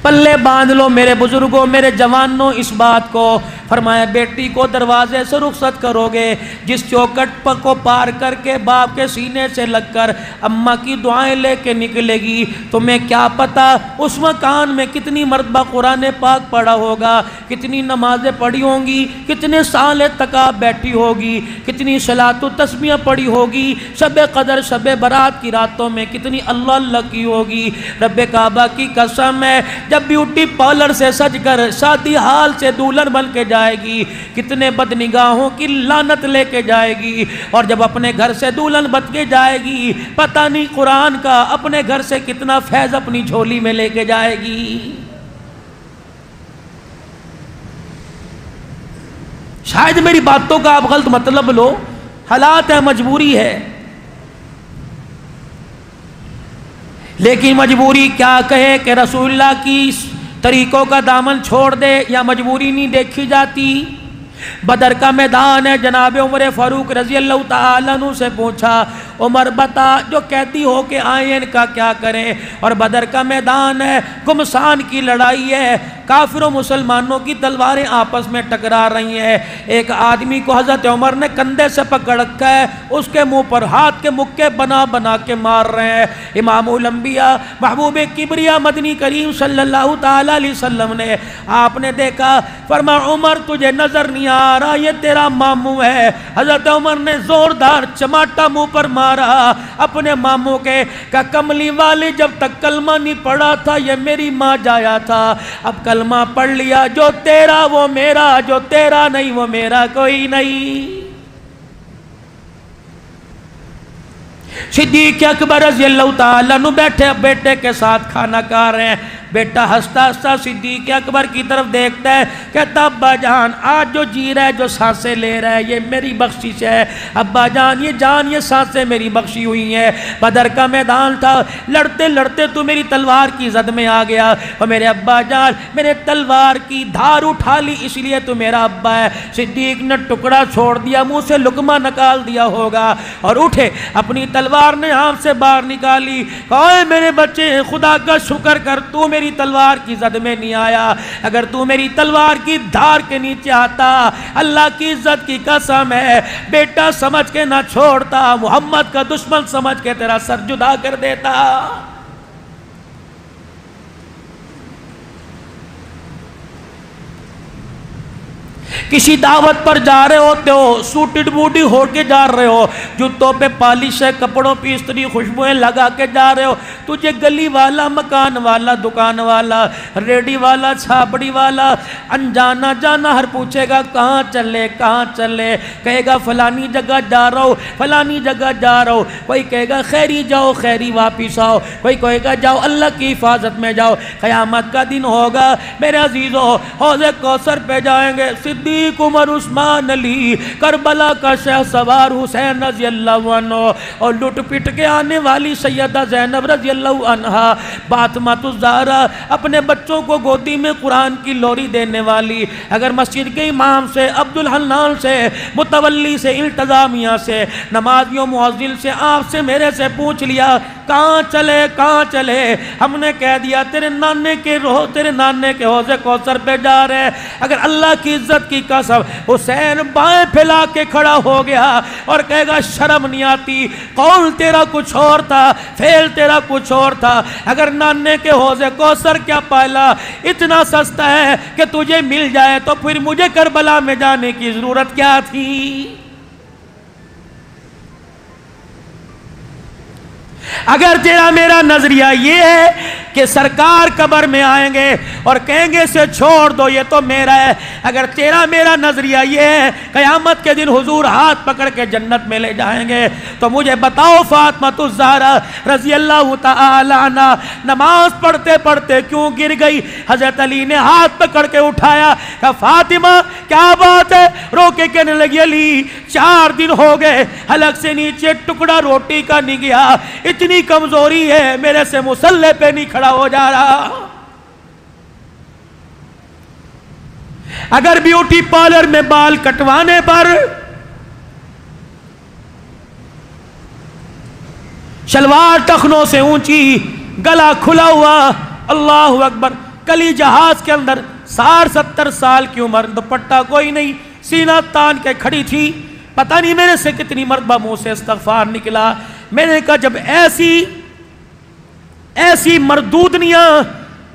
پلے باندھ لو میرے بزرگوں، میرے جوانوں اس بات کو۔ فرمایا بیٹی کو دروازے سے رخصت کرو گے، جس چوکٹ کو پار کر کے باپ کے سینے سے لگ کر اماں کی دعائیں لے کے نکلے گی، تمہیں کیا پتا اس مکان میں کتنی مرتبہ قرآن پاک پڑھا ہوگا، کتنی نمازیں پڑھی ہوں گی، کتنے سال تک بیٹھی ہوگی، کتنی صلاۃ و تسبیح پڑھی ہوگی، شب قدر شب برات کی راتوں میں کتنی اللہ اللہ کی ہوگی۔ رب کعبہ کی قسم ہے، جب بیوٹی پارلر سے سج کر شادی حال سے دلہن بن کے جائے گی، کتنے بد نگاہوں کی لعنت لے کے جائے گی، اور جب اپنے گھر سے دلہن بن کے جائے گی، پتہ نہیں قرآن کا اپنے گھر سے کتنا فیض اپنی جھولی میں لے کے جائے گی۔ شاید میری باتوں کا آپ غلط مطلب لو، حالات ہے، مجبوری ہے، لیکن مجبوری کیا کہے کہ رسول اللہ کی طریقوں کا دامن چھوڑ دے، یا مجبوری نہیں دیکھی جاتی۔ بدر کا میدان ہے، جناب عمر فاروق رضی اللہ تعالیٰ عنہ سے پوچھا عمر بتا جو قیدی ہو کے آئے ان کا کیا کریں، اور بدر کا میدان ہے، گمسان کی لڑائی ہے، کافر و مسلمانوں کی تلواریں آپس میں ٹکرا رہی ہیں۔ ایک آدمی کو حضرت عمر نے کندھے سے پکڑ رکھا ہے، اس کے منہ پر ہاتھ کے مکے بنا بنا کے مار رہے ہیں۔ امام الانبیاء محبوب کبریا مدنی کریم صلی اللہ تعالیٰ علیہ وسلم نے آپ نے دیکھا، فرمایا عمر تجھے نظر نہیں آ رہا یہ تیرا ماموں ہے۔ حضرت عمر نے زوردار چماٹا منہ پر مارا اپنے ماموں کے، کہ کملی والی جب تک کلمہ نہیں پڑھا تھا یہ میری ماں جایا تھا، اب کلمہ پڑھ لیا، جو تیرا وہ میرا، جو تیرا نہیں وہ میرا کوئی نہیں۔ صدیق اکبر رضی اللہ تعالیٰ عنہ بیٹھے بیٹے کے ساتھ کھانا کھا رہے ہیں، بیٹا ہنستا ہنستا صدیق اکبر کی طرف دیکھتا ہے، کہتا ابا جان آج جو جی رہا ہے، جو سانسیں لے رہا ہے یہ میری بخشش ہے، ابا جان یہ سانسیں میری بخشی ہوئی ہیں۔ بدر کا میدان تھا، لڑتے لڑتے تو میری تلوار کی زد میں آ گیا، اور میرے ابا جان میرے تلوار کی دھار اٹھا لی اس لیے تو میرا ابا ہے۔ صدیق نے ٹکڑا چھوڑ دیا، منہ سے لقمہ نکال دیا ہوگا، اور اٹھے اپنی تلوار نے ہاتھ سے باہر نکالی، اے میرے بچے خدا کا شکر کر، تو میری تلوار کی زد میں نہیں آیا، اگر تو میری تلوار کی دھار کے نیچے آتا اللہ کی عزت کی قسم ہے بیٹا سمجھ کے نہ چھوڑتا، محمد کا دشمن سمجھ کے تیرا سر جدا کر دیتا۔ کسی دعوت پر جا رہے ہوتے ہو، سوٹڈ بوٹی ہو کے جا رہے ہو، جوتوں پہ پالش ہے، کپڑوں پہ استری خوشبوئیں لگا کے جا رہے ہو، تجھے گلی والا، مکان والا، دکان والا، ریڈی والا، چھاپڑی والا، انجانا جانا ہر پوچھے گا کہاں چلے کہاں چلے، کہے گا فلانی جگہ جا رہا ہو، فلانی جگہ جا رہا ہو، کوئی کہے گا خیری جاؤ خیری واپس آؤ، کوئی کہے گا جاؤ اللہ کی حفاظت میں جاؤ۔ قیامت کا دن ہوگا میرے عزیزو، حوض کوثر پہ جائیں گے صدیق عمر عثمان علی، کربلا کا شہ سوار حسین رضی اللہ عنہ، اور لٹ پٹ کے آنے والی سیدہ زینب رضی اللہ عنہا، فاطمۃ الزہرا اپنے بچوں کو گودی میں قرآن کی لوری دینے والی، اگر مسجد کے امام سے، عبد الحنان سے، متولی سے، انتظامیہ سے، نمازیوں مؤذن سے، آپ سے میرے سے پوچھ لیا کہاں چلے کہاں چلے، ہم نے کہہ دیا تیرے نانے کے حوض کوثر پہ جا رہے، اگر اللہ کی عزت کی قسم حسین بائیں پھیلا کے کھڑا ہو گیا اور کہے گا شرم نہیں آتی، قول تیرا کچھ اور تھا، فعل تیرا کچھ اور تھا، اگر نانے کے حوض کوثر کیا پائلا اتنا سستا ہے کہ تجھے مل جائے تو پھر مجھے کربلا میں جانے کی ضرورت کیا تھی۔ اگر تیرا میرا نظریہ یہ ہے کہ سرکار قبر میں آئیں گے اور کہیں گے اسے چھوڑ دو یہ تو میرا ہے، اگر تیرا میرا نظریہ یہ ہے قیامت کے دن حضور ہاتھ پکڑ کے جنت میں لے جائیں گے، تو مجھے بتاؤ فاطمۃ الزہرا رضی اللہ تعالی عنہ نماز پڑھتے پڑھتے کیوں گر گئی؟ حضرت علی نے ہاتھ پکڑ کے اٹھایا، کہا فاطمہ کیا بات ہے؟ رو کے کہنے لگی علی 4 دن ہو گئے حلق سے نیچے ٹکڑا روٹی کا نہیں گیا، اتنی کمزوری ہے میرے سے مصلی پہ نہیں کھڑا ہو جا رہا۔ اگر بیوٹی پارلر میں بال کٹوانے پر شلوار ٹخنوں سے اونچی، گلا کھلا ہوا، اللہ اکبر، کلی جہاز کے اندر 60-70 سال کی عمر، دوپٹہ کوئی نہیں، سینہ تان کے کھڑی تھی. پتہ نہیں میرے سے کتنی مرتبہ منہ سے استغفار نکلا. میں نے کہا جب ایسی مردودنیاں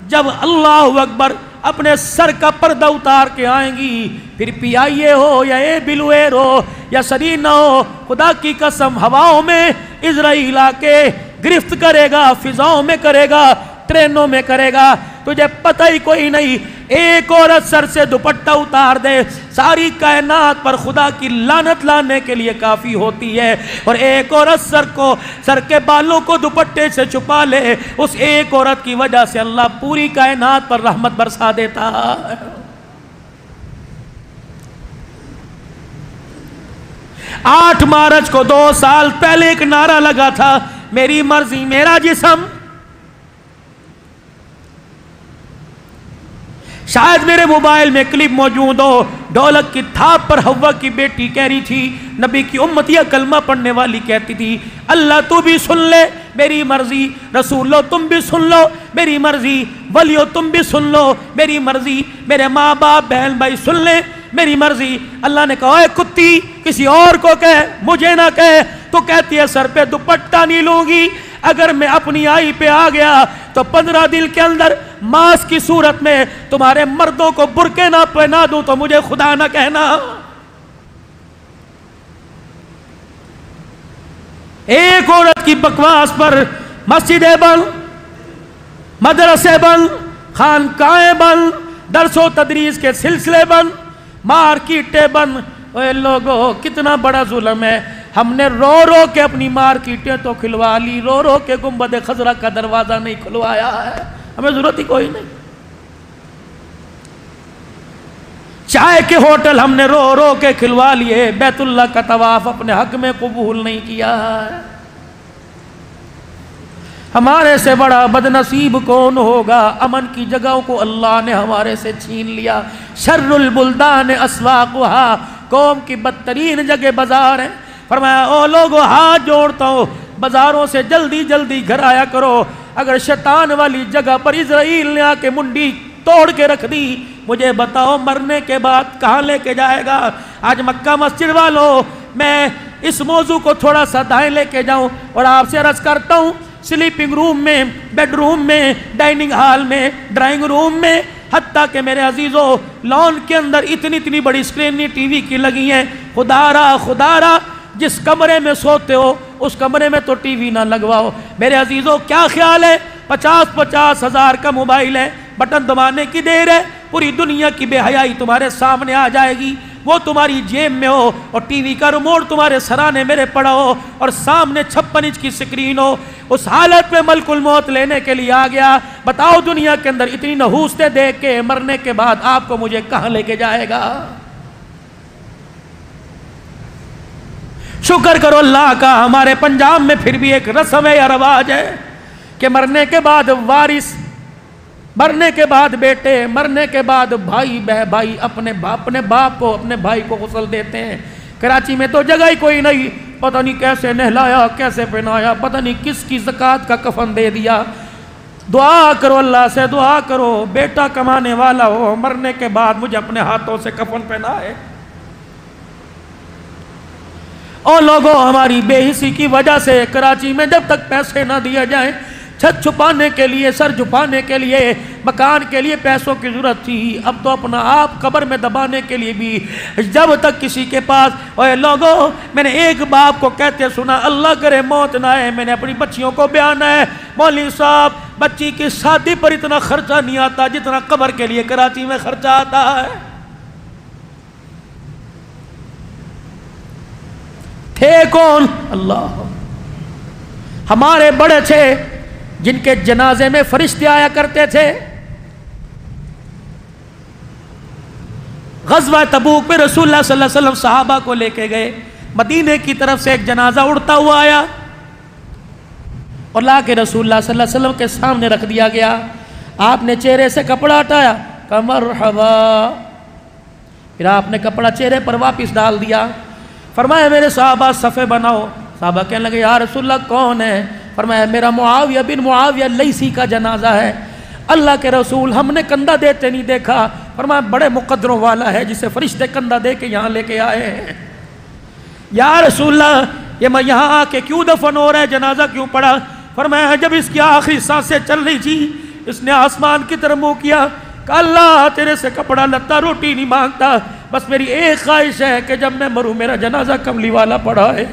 جب اللہ اکبر اپنے سر کا پردہ اتار کے آئیں گی، پھر پی آئی اے ہو یا اے بلو ایئر ہو یا سرینا ہو، خدا کی قسم ہواؤں میں اسرائیل آ کے گرفت کرے گا، فضاؤں میں کرے گا، ٹرینوں میں کرے گا. تجھے پتہ ہی کوئی نہیں. ایک عورت سر سے دوپٹہ اتار دے ساری کائنات پر خدا کی لعنت لانے کے لیے کافی ہوتی ہے. اور ایک عورت سر کے بالوں کو دوپٹے سے چھپا لے، اس ایک عورت کی وجہ سے اللہ پوری کائنات پر رحمت برسا دیتا. 8 مارچ کو 2 سال پہلے ایک نعرہ لگا تھا، میری مرضی میرا جسم. شاید میرے موبائل میں کلپ موجود ہو، ڈھولک کی تھاپ پر حوا کی بیٹی کہہ رہی تھی، نبی کی امتیہ کلمہ پڑھنے والی کہتی تھی، اللہ تو بھی سن لے میری مرضی، رسولو تم بھی سن لو میری مرضی، ولیو تم بھی سن لو میری مرضی، میرے ماں باپ بہن بھائی سن لیں میری مرضی. اللہ نے کہا اے کتی کسی اور کو کہے مجھے نہ کہے. تو کہتی ہے سر پہ دوپٹہ نہیں لوں گی، اگر میں اپنی آئی پہ آ گیا تو 15 دن کے اندر ماس کی صورت میں تمہارے مردوں کو برقع نہ پہنا دوں تو مجھے خدا نہ کہنا. ایک عورت کی بکواس پر مسجدیں بند، مدرسے بند، خانقاہیں بند، درس و تدریس کے سلسلے بند، مارکیٹیں بند. اے لوگو کتنا بڑا ظلم ہے. ہم نے رو رو کے اپنی مارکیٹیں تو کھلوا لی، رو رو کے گنبد خضرا کا دروازہ نہیں کھلوایا ہے. ہمیں ضرورت ہی کوئی نہیں. چائے کے ہوٹل ہم نے رو رو کے کھلوا لیے، بیت اللہ کا طواف اپنے حق میں قبول نہیں کیا ہے. ہمارے سے بڑا بدنصیب کون ہوگا؟ امن کی جگہوں کو اللہ نے ہمارے سے چھین لیا. شر البلدان اسواقها، قوم کی بدترین جگہ بازار ہیں. فرمایا او لوگو ہاتھ جوڑتا ہوں، بازاروں سے جلدی جلدی گھر آیا کرو. اگر شیطان والی جگہ پر اسرائیل نے آ کے منڈی توڑ کے رکھ دی، مجھے بتاؤ مرنے کے بعد کہاں لے کے جائے گا؟ آج مکہ مسجد والوں میں اس موضوع کو تھوڑا سا دائیں لے کے جاؤں اور آپ سے عرض کرتا ہوں، سلیپنگ روم میں، بیڈ روم میں، ڈائننگ ہال میں، ڈرائنگ روم میں، حتیٰ کہ میرے عزیزو لان کے اندر اتنی بڑی سکرینیں ٹی وی کی لگی ہیں. خدا را جس کمرے میں سوتے ہو اس کمرے میں تو ٹی وی نہ لگواؤ. میرے عزیزو کیا خیال ہے؟ 50 ہزار کا موبائل ہے، بٹن دبانے کی دیر ہے، پوری دنیا کی بے حیائی تمہارے سامنے آ جائے گی. وہ تمہاری جیب میں ہو اور ٹی وی کا ریموٹ تمہارے سرانے میرے پڑا ہو اور سامنے 56 انچ کی سکرین ہو. اس حالت میں ملک الموت لینے کے لیے آ گیا. بتاؤ دنیا کے اندر اتنی نحوستیں دیکھ کے مرنے کے بعد آپ کو مجھے کہاں لے کے جائے گا؟ شکر کرو اللہ کا، ہمارے پنجاب میں پھر بھی ایک رسم ہے یا رواج ہے کہ مرنے کے بعد وارث، مرنے کے بعد بیٹے، مرنے کے بعد بھائی اپنے باپ کو، اپنے بھائی کو غسل دیتے ہیں. کراچی میں تو جگہ ہی کوئی نہیں، پتہ نہیں کیسے نہلایا، کیسے پہنایا، پتہ نہیں کس کی زکوٰۃ کا کفن دے دیا. دعا کرو اللہ سے، دعا کرو بیٹا کمانے والا ہو، مرنے کے بعد مجھے اپنے ہاتھوں سے کفن پہنائے. اور لوگوں ہماری بے حسی کی وجہ سے کراچی میں جب تک پیسے نہ دیے جائیں، چھت چھپانے کے لیے، سر چھپانے کے لیے، مکان کے لیے پیسوں کی ضرورت تھی، اب تو اپنا آپ قبر میں دبانے کے لیے بھی جب تک کسی کے پاس. اوے لوگوں میں نے ایک باپ کو کہتے سنا، اللہ کرے موت نہ آئے، میں نے اپنی بچیوں کو بیان ہے، مولوی صاحب بچی کی شادی پر اتنا خرچہ نہیں آتا جتنا قبر کے لیے کراچی میں خرچہ آتا ہے. تھے کون؟ اللہ. ہمارے بڑے تھے جن کے جنازے میں فرشتے آیا کرتے تھے. غزوہ تبوک پہ رسول اللہ صلی اللہ علیہ وسلم صحابہ کو لے کے گئے. مدینے کی طرف سے ایک جنازہ اڑتا ہوا آیا اور لا کے رسول اللہ صلی اللہ علیہ وسلم کے سامنے رکھ دیا گیا. آپ نے چہرے سے کپڑا ہٹایا، کہا مرحبا. پھر آپ نے کپڑا چہرے پر واپس ڈال دیا. فرمایا میرے صحابہ صفے بناؤ. صحابہ کہنے لگے یا رسول اللہ کون ہے؟ فرمایا میرا معاویہ بن معاویہ لیسی کا جنازہ ہے. اللہ کے رسول ہم نے کندھا دیتے نہیں دیکھا. فرمایا بڑے مقدروں والا ہے جسے فرشتے کندھا دے کے یہاں لے کے آئے ہیں. یا رسول اللہ یہ میں یہاں آ کے کیوں دفن ہو رہا ہے, جنازہ کیوں پڑا؟ فرمایا جب اس کی آخری سانسیں چل رہی تھی اس نے آسمان کی طرف منہ کیا کہ اللہ تیرے سے کپڑا لتا روٹی نہیں مانگتا, بس میری ایک خواہش ہے کہ جب میں مروں میرا جنازہ کملی والا پڑا ہے.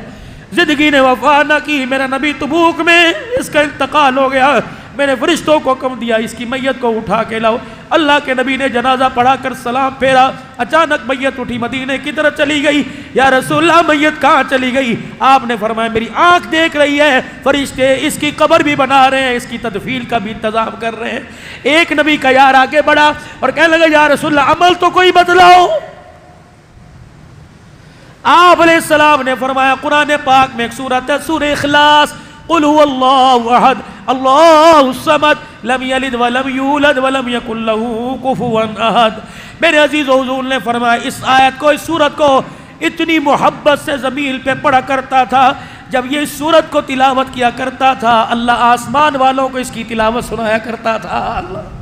زندگی نے وفا نہ کی, میرا نبی تبوک میں اس کا انتقال ہو گیا, میں نے فرشتوں کو حکم دیا اس کی میت کو اٹھا کے لاؤ. اللہ کے نبی نے جنازہ پڑھا کر سلام پھیرا, اچانک میت اٹھی مدینے کی طرف چلی گئی. یا رسول اللہ میت کہاں چلی گئی؟ آپ نے فرمایا میری آنکھ دیکھ رہی ہے, فرشتے اس کی قبر بھی بنا رہے ہیں, اس کی تدفین کا بھی انتظام کر رہے ہیں. ایک نبی کا یار آگے بڑھا اور کہنے لگا یا رسول اللہ عمل تو کوئی بدلاؤ. آپ علیہ السلام نے فرمایا قرآن پاک میں ایک سورت ہے سورہ اخلاص, قل هو اللہ احد اللہ الصمد لم یلد ولم یولد ولم یکن له کفوا احد. میرے عزیز و حضور نے فرمایا اس آیت کو, اس سورت کو اتنی محبت سے زمین پہ پڑھا کرتا تھا, جب یہ سورت کو تلاوت کیا کرتا تھا اللہ آسمان والوں کو اس کی تلاوت سنایا کرتا تھا. اللہ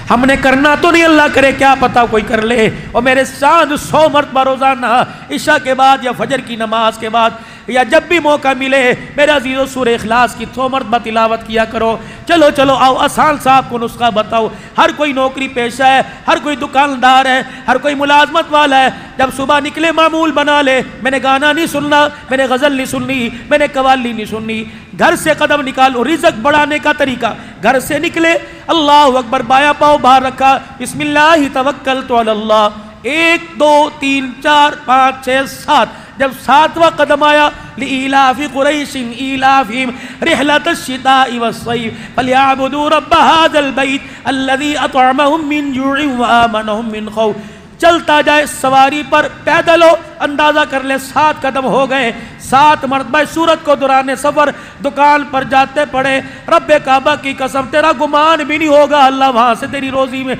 ہم نے کرنا تو نہیں, اللہ کرے کیا پتا کوئی کر لے. اور میرے ساتھ 100 مرتبہ روزانہ عشاء کے بعد یا فجر کی نماز کے بعد یا جب بھی موقع ملے میرے عزیزو سورہ اخلاص کی 100 مرتبہ تلاوت کیا کرو. چلو چلو آؤ آسان صاحب کو نسخہ بتاؤ. ہر کوئی نوکری پیشہ ہے, ہر کوئی دکاندار ہے, ہر کوئی ملازمت والا ہے. جب صبح نکلے معمول بنا لے, میں نے گانا نہیں سننا, میں نے غزل نہیں سننی, میں نے قوالی نہیں سننی. گھر سے قدم نکالو, رزق بڑھانے کا طریقہ گھر سے نکلے اللہ اکبر, بایاں پاؤں باہر رکھا, بسم اللہ توکلت علی اللہ, 1 2 3 4 5 6 7. جب 7واں قدم آیا لإیلاف قریش ایلافہم رحلۃ الشتاء والصیف فلیعبدوا رب ھذا البیت الذی اطعمہم من جوع وآمنہم من خوف. چلتا جائے سواری پر, پیدل ہو, اندازہ کر لے 7 قدم ہو گئے. 7 مرتبہ سورت کو دوران سفر دکان پر جاتے پڑے, رب کعبہ کی قسم تیرا گمان بھی نہیں ہوگا اللہ وہاں سے تیری روزی میں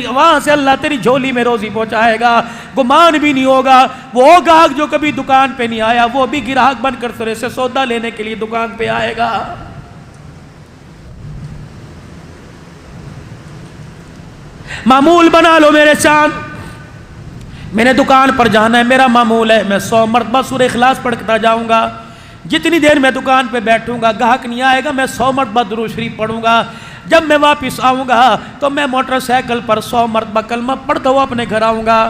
وہاں سے اللہ تیری جھولی میں روزی پہنچائے گا. گمان بھی نہیں ہوگا. وہ گاہک جو کبھی دکان پہ نہیں آیا وہ بھی گراہک بن کر تیرے سے سودا لینے کے لیے دکان پہ آئے گا. معمول بنا لو میرے چاند, میں نے دکان پر جانا ہے, میرا معمول ہے میں 100 مرتبہ سورہ اخلاص پڑھتا جاؤں گا. جتنی دیر میں دکان پہ بیٹھوں گا گاہک نہیں آئے گا, میں 100 مرتبہ درود شریف پڑھوں گا. جب میں واپس آؤں گا تو میں موٹر سائیکل پر 100 مرتبہ کلمہ پڑھتا ہوا اپنے گھر آؤں گا.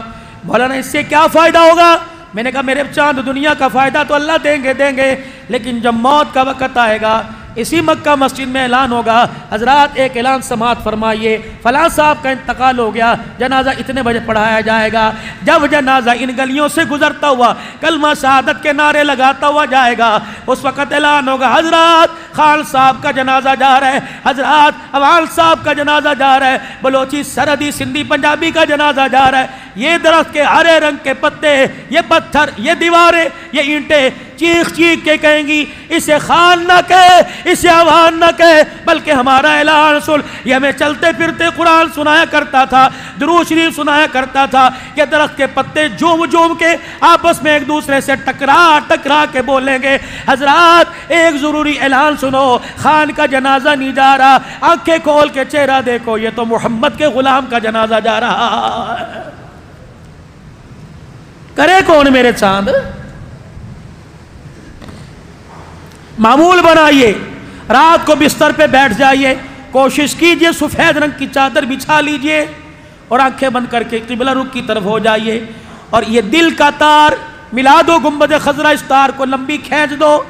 مولانا اس سے کیا فائدہ ہوگا؟ میں نے کہا میرے چاند دنیا کا فائدہ تو اللہ دیں گے, لیکن جب موت کا وقت آئے گا اسی مکہ مسجد میں اعلان ہوگا, حضرات ایک اعلان سماعت فرمائیے, فلاں صاحب کا انتقال ہو گیا, جنازہ اتنے بجے پڑھایا جائے گا. جب جنازہ ان گلیوں سے گزرتا ہوا کلمہ شہادت کے نعرے لگاتا ہوا جائے گا, اس وقت اعلان ہوگا حضرات خان صاحب کا جنازہ جا رہا ہے, حضرات اوال صاحب کا جنازہ جا رہا ہے, بلوچی سرحدی سندھی پنجابی کا جنازہ جا رہا ہے. یہ درخت کے ہرے رنگ کے پتے, یہ پتھر, یہ دیواریں, یہ اینٹیں چیخ چیخ کے کہیں گی اسے خان نہ کہے, اسے اوان نہ کہے, بلکہ ہمارا اعلان سن. یہ ہمیں چلتے پھرتے قرآن سنایا کرتا تھا, درود شریف سنایا کرتا تھا. یہ درخت کے پتے جوم جوم کے آپس میں ایک دوسرے سے ٹکرا کے بولیں گے حضرات ایک ضروری اعلان سنو, خان کا جنازہ نہیں جا رہا, آنکھیں کھول کے چہرہ دیکھو یہ تو محمد کے غلام کا جنازہ جا رہا ہے. کرے کون میرے چاند؟ معمول بنائیے, رات کو بستر پہ بیٹھ جائیے, کوشش کیجئے سفید رنگ کی چادر بچھا لیجئے اور آنکھیں بند کر کے قبلہ رخ کی طرف ہو جائیے, اور یہ دل کا تار ملا دو گنبد خضرا, اس تار کو لمبی کھینچ دو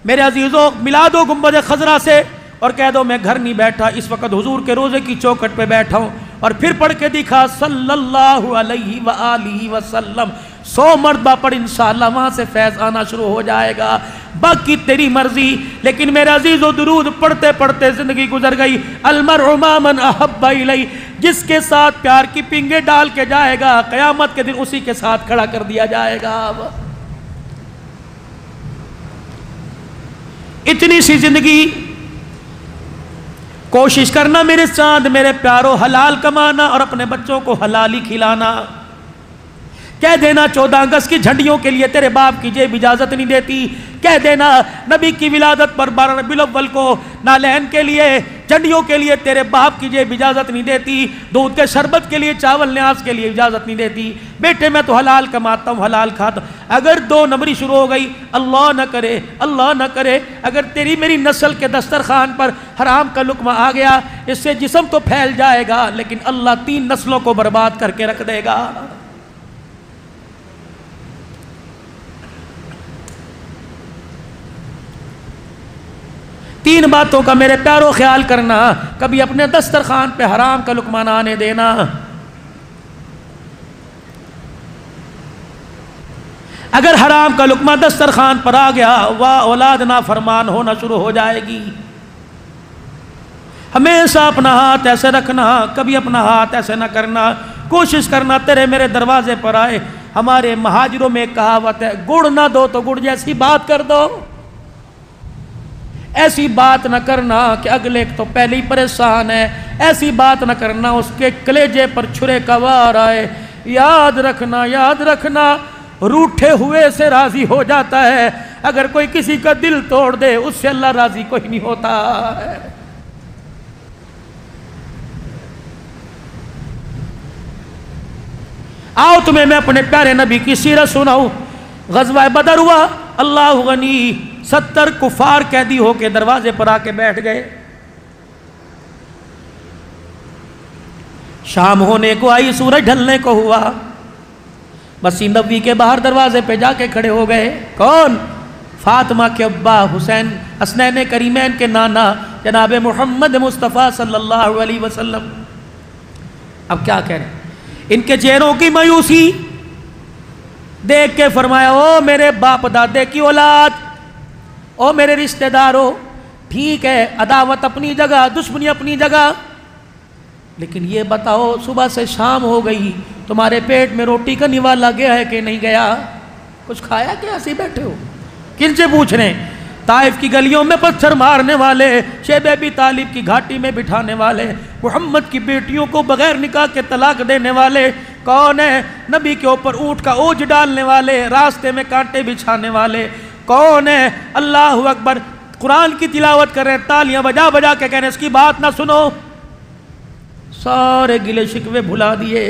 میرے عزیزوں, ملا دو گنبد خضرا سے اور کہہ دو میں گھر نہیں بیٹھا, اس وقت حضور کے روزے کی چوکھٹ پہ بیٹھا ہوں, اور پھر پڑھ کے دکھا صلی اللہ علیہ وآلہ وسلم. 100 مرتبہ پڑھ, انشاءاللہ وہاں سے فیض آنا شروع ہو جائے گا. باقی تیری مرضی. لیکن میرے عزیز و درود پڑھتے پڑھتے زندگی گزر گئی. المرء مع من احب الیہ, جس کے ساتھ پیار کی پنگے ڈال کے جائے گا قیامت کے دن اسی کے ساتھ کھڑا کر دیا جائے گا. اتنی سی زندگی, کوشش کرنا میرے چاند میرے پیارو, حلال کمانا اور اپنے بچوں کو حلالی کھلانا. کہہ دینا 14 اگست کی جھنڈیوں کے لیے تیرے باپ کی جیب اجازت نہیں دیتی, کہہ دینا نبی کی ولادت پر 12 ربیع الاول کو نالین کے لیے چنڈیوں کے لیے تیرے باپ کی جیب اجازت نہیں دیتی، دودھ کے شربت کے لیے چاول نیاز کے لیے اجازت نہیں دیتی، بیٹے میں تو حلال کماتا ہوں حلال کھاتا ہوں۔ اگر 2 نمبری شروع ہو گئی، اللہ نہ کرے اگر تیری میری نسل کے دسترخوان پر حرام کا لقمہ آ گیا، اس سے جسم تو پھیل جائے گا لیکن اللہ 3 نسلوں کو برباد کر کے رکھ دے گا۔ تین باتوں کا میرے پیارو خیال کرنا، کبھی اپنے دسترخوان پہ حرام کا لقمہ نہ آنے دینا۔ اگر حرام کا لقمہ دسترخوان پر آ گیا، واہ اولاد نافرمان ہونا شروع ہو جائے گی۔ ہمیشہ اپنا ہاتھ ایسے رکھنا، کبھی اپنا ہاتھ ایسے نہ کرنا، کوشش کرنا تیرے میرے دروازے پر آئے۔ ہمارے مہاجروں میں ایک کہاوت ہے، گڑ نہ دو تو گڑ جیسی بات کر دو۔ ایسی بات نہ کرنا کہ اگلے تو پہلے ہی پریشان ہے، ایسی بات نہ کرنا اس کے کلیجے پر چھرے کا وار آئے۔ یاد رکھنا روٹھے ہوئے سے راضی ہو جاتا ہے، اگر کوئی کسی کا دل توڑ دے اس سے اللہ راضی کوئی نہیں ہوتا ہے۔ آؤ تمہیں میں اپنے پیارے نبی کی سیرت سناؤں۔ غزوہ بدر ہوا، اللہ غنی 70 کفار قیدی ہو کے دروازے پر آ کے بیٹھ گئے۔ شام ہونے کو آئی، سورج ڈھلنے کو ہوا، مسجد نبوی کے باہر دروازے پہ جا کے کھڑے ہو گئے۔ کون؟ فاطمہ کے ابا حسین، حسنین کریمین کے نانا جناب محمد مصطفیٰ صلی اللہ علیہ وسلم۔ اب کیا کہہ رہے ہیں؟ ان کے چہروں کی مایوسی دیکھ کے فرمایا، او میرے باپ دادے کی اولاد، او میرے رشتہ داروں، ٹھیک ہے عداوت اپنی جگہ، دشمنی اپنی جگہ، لیکن یہ بتاؤ صبح سے شام ہو گئی، تمہارے پیٹ میں روٹی کا نوالا گیا ہے کہ نہیں گیا؟ کچھ کھایا کہ ایسے بیٹھے ہو؟ کن سے پوچھ رہے ہیں؟ طائف کی گلیوں میں پتھر مارنے والے، شیب ابی طالب کی گھاٹی میں بٹھانے والے، محمد کی بیٹیوں کو بغیر نکاح کے طلاق دینے والے کون ہیں؟ نبی کے اوپر اونٹ کا اوج ڈالنے والے، راستے میں کانٹے بچھانے والے کون ہیں؟ اللہ اکبر، قرآن کی تلاوت کر رہے ہیں، تالیاں بجا بجا کے کہہ رہے ہیں اس کی بات نہ سنو، سارے گلے شکوے بھلا دیے۔